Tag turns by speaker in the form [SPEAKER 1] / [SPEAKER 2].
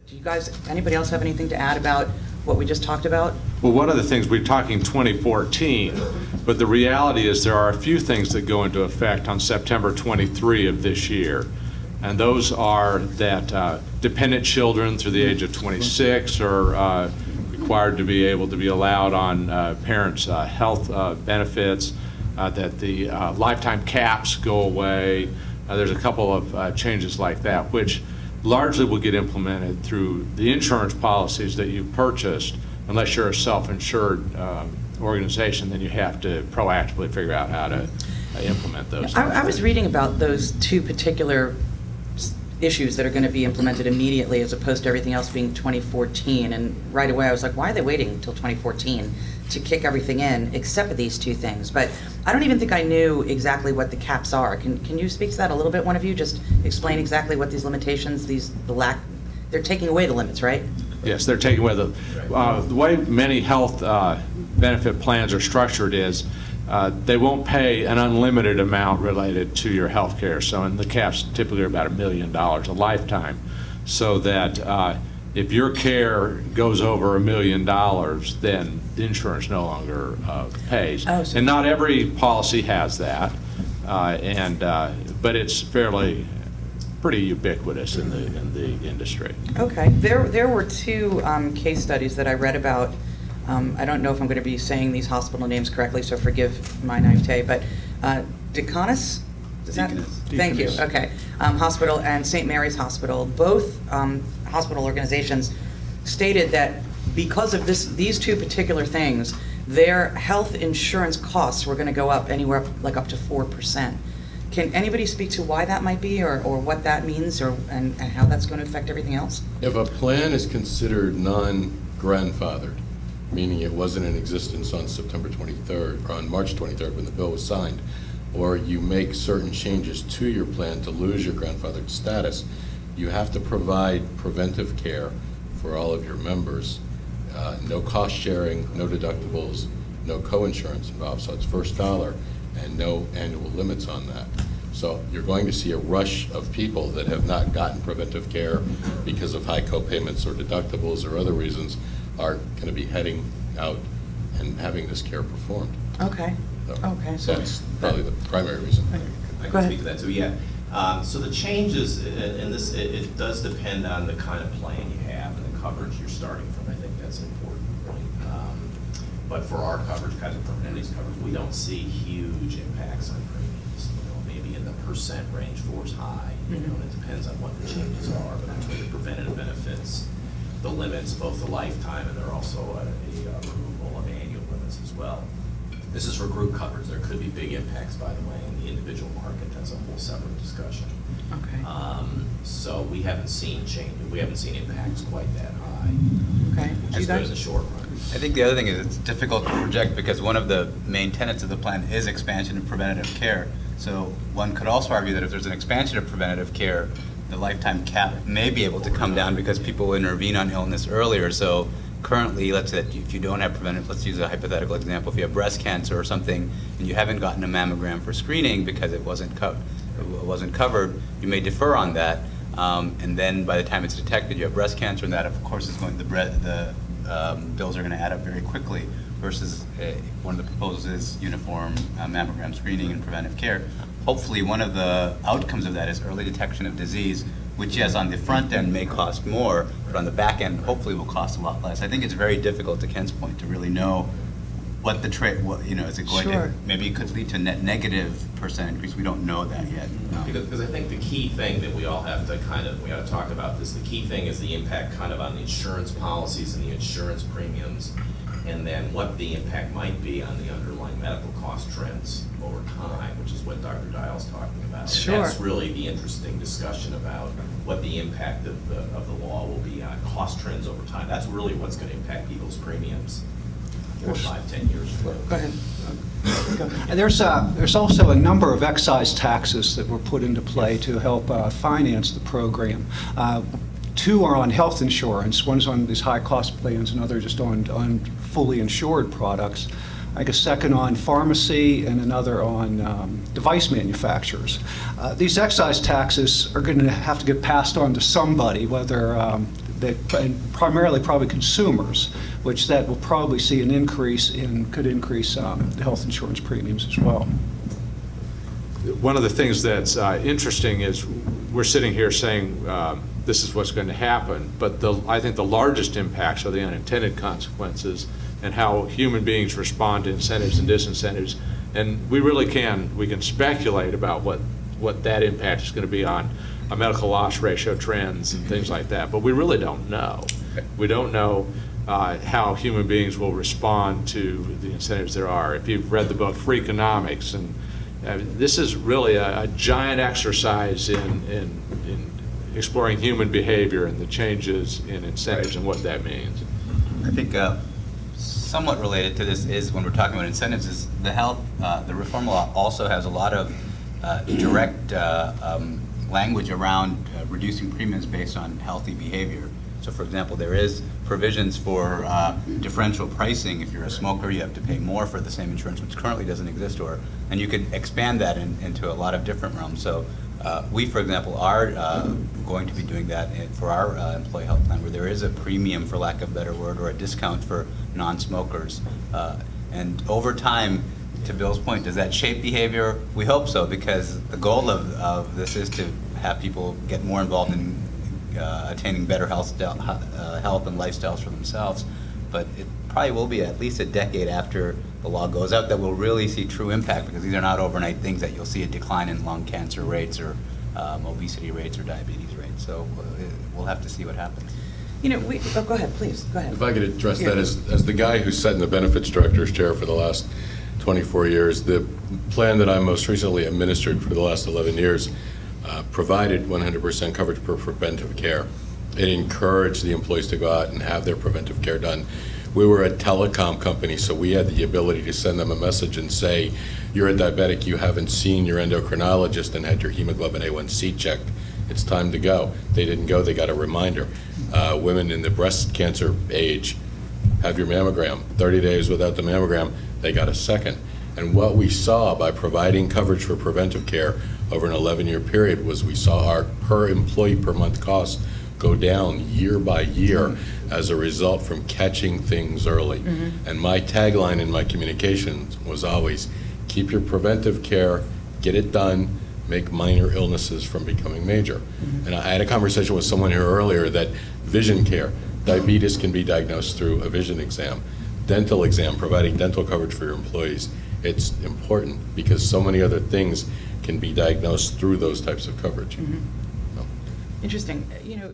[SPEAKER 1] Do you guys, anybody else have anything to add about what we just talked about?
[SPEAKER 2] Well, one of the things, we're talking 2014, but the reality is there are a few things that go into effect on September 23 of this year. And those are that dependent children through the age of 26 are required to be able to be allowed on parents' health benefits, that the lifetime caps go away. There's a couple of changes like that, which largely will get implemented through the insurance policies that you've purchased. Unless you're a self-insured organization, then you have to proactively figure out how to implement those.
[SPEAKER 1] I was reading about those two particular issues that are going to be implemented immediately as opposed to everything else being 2014, and right away I was like, why are they waiting until 2014 to kick everything in except for these two things? But I don't even think I knew exactly what the caps are. Can you speak to that a little bit, one of you? Just explain exactly what these limitations, they're taking away the limits, right?
[SPEAKER 2] Yes, they're taking away the way many health benefit plans are structured is they won't pay an unlimited amount related to your health care. So, and the caps typically are about $1 million a lifetime. So that if your care goes over $1 million, then the insurance no longer pays.
[SPEAKER 1] Oh, so
[SPEAKER 2] and not every policy has that, but it's pretty ubiquitous in the industry.
[SPEAKER 1] Okay. There were two case studies that I read about. I don't know if I'm going to be saying these hospital names correctly, so forgive my naivete, but Deaconess? Thank you. Okay. Hospital and St. Mary's Hospital, both hospital organizations stated that because of these two particular things, their health insurance costs were going to go up anywhere up to 4%. Can anybody speak to why that might be, or what that means, and how that's going to affect everything else?
[SPEAKER 3] If a plan is considered non-grandfathered, meaning it wasn't in existence on September 23rd, or on March 23rd when the bill was signed, or you make certain changes to your plan to lose your grandfathered status, you have to provide preventive care for all of your members. No cost sharing, no deductibles, no co-insurance involved, so it's first dollar and no annual limits on that. So you're going to see a rush of people that have not gotten preventive care because of high co-payments or deductibles or other reasons are going to be heading out and having this care performed.
[SPEAKER 1] Okay.
[SPEAKER 3] So that's probably the primary reason.
[SPEAKER 4] I can speak to that too, yeah. So the changes, and this, it does depend on the kind of plan you have and the coverage you're starting from. I think that's an important point. But for our coverage, kind of permanent coverage, we don't see huge impacts on premiums. Maybe in the % range, 4 is high. And it depends on what the changes are, but between the preventative benefits, the limits, both the lifetime, and they're also a removal of annual limits as well. This is for group coverage. There could be big impacts, by the way, in the individual market. That's a whole separate discussion.
[SPEAKER 1] Okay.
[SPEAKER 4] So we haven't seen change. We haven't seen impacts quite that high.
[SPEAKER 1] Okay.
[SPEAKER 4] As good as the short run.
[SPEAKER 5] I think the other thing is it's difficult to project because one of the main tenets of the plan is expansion of preventative care. So one could also argue that if there's an expansion of preventative care, the lifetime cap may be able to come down because people intervene on illness earlier. So currently, let's say if you don't have preventive, let's use a hypothetical example, if you have breast cancer or something and you haven't gotten a mammogram for screening because it wasn't covered, you may defer on that. And then by the time it's detected, you have breast cancer, and that of course is going, the bills are going to add up very quickly, versus one of the proposals is uniform mammogram screening and preventive care. Hopefully one of the outcomes of that is early detection of disease, which yes, on the front end may cost more, but on the back end hopefully will cost a lot less. I think it's very difficult, to Ken's point, to really know what the trade, is it going to, maybe it could lead to a net negative % increase. We don't know that yet.
[SPEAKER 4] Because I think the key thing that we all have to we ought to talk about this, the key thing is the impact kind of on the insurance policies and the insurance premiums, and then what the impact might be on the underlying medical cost trends over time, which is what Dr. Dial's talking about.
[SPEAKER 1] Sure.
[SPEAKER 4] And that's really the interesting discussion about what the impact of the law will be on cost trends over time. That's really what's going to impact people's premiums 4, 5, 10 years from now.
[SPEAKER 1] Go ahead.
[SPEAKER 6] There's also a number of excise taxes that were put into play to help finance the program. 2 are on health insurance. One's on these high-cost plans, another just on fully insured products. I guess second on pharmacy, and another on device manufacturers. These excise taxes are going to have to get passed on to somebody, whether and primarily probably consumers, which that will probably see an increase could increase health insurance premiums as well.
[SPEAKER 2] One of the things that's interesting is we're sitting here saying this is what's going to happen, but I think the largest impacts are the unintended consequences and how human beings respond to incentives and disincentives. And we can speculate about what that impact is going to be on a medical loss ratio trends and things like that, but we really don't know. We don't know how human beings will respond to the incentives there are. If you've read the book Freakonomics, and this is really a giant exercise in exploring human behavior and the changes in incentives and what that means.
[SPEAKER 5] I think somewhat related to this is when we're talking about incentives is the reform law also has a lot of direct language around reducing premiums based on healthy behavior. So for example, there is provisions for differential pricing. If you're a smoker, you have to pay more for the same insurance, which currently doesn't exist, and you could expand that into a lot of different realms. So we, for example, are going to be doing that for our employee health plan, where there is a premium, for lack of a better word, or a discount for non-smokers. And over time, to Bill's point, does that shape behavior? We hope so, because the goal of this is to have people get more involved in attaining better health and lifestyles for themselves. But it probably will be at least a decade after the law goes out that we'll really see true impact, because these are not overnight things that you'll see a decline in lung cancer rates or obesity rates or diabetes rates. So we'll have to see what happens.
[SPEAKER 1] You know, go ahead, please, go ahead.
[SPEAKER 3] If I could address that, as the guy who sat in the benefits director's chair for the last 24 years, the plan that I most recently administered for the last 11 years provided 100% coverage for preventive care. It encouraged the employees to go out and have their preventive care done. We were a telecom company, so we had the ability to send them a message and say, you're a diabetic, you haven't seen your endocrinologist and had your hemoglobin A1C checked. It's time to go. They didn't go, they got a reminder. Women in the breast cancer age, have your mammogram. 30 days without the mammogram, they got a second. And what we saw by providing coverage for preventive care over an 11-year period was we saw our per employee per month costs go down year by year as a result from catching things early. And my tagline in my communications was always, keep your preventive care, get it done, make minor illnesses from becoming major. And I had a conversation with someone here earlier that vision care, diabetes can be diagnosed through a vision exam. Dental exam, providing dental coverage for your employees. It's important because so many other things can be diagnosed through those types of coverage.
[SPEAKER 1] Interesting. You know,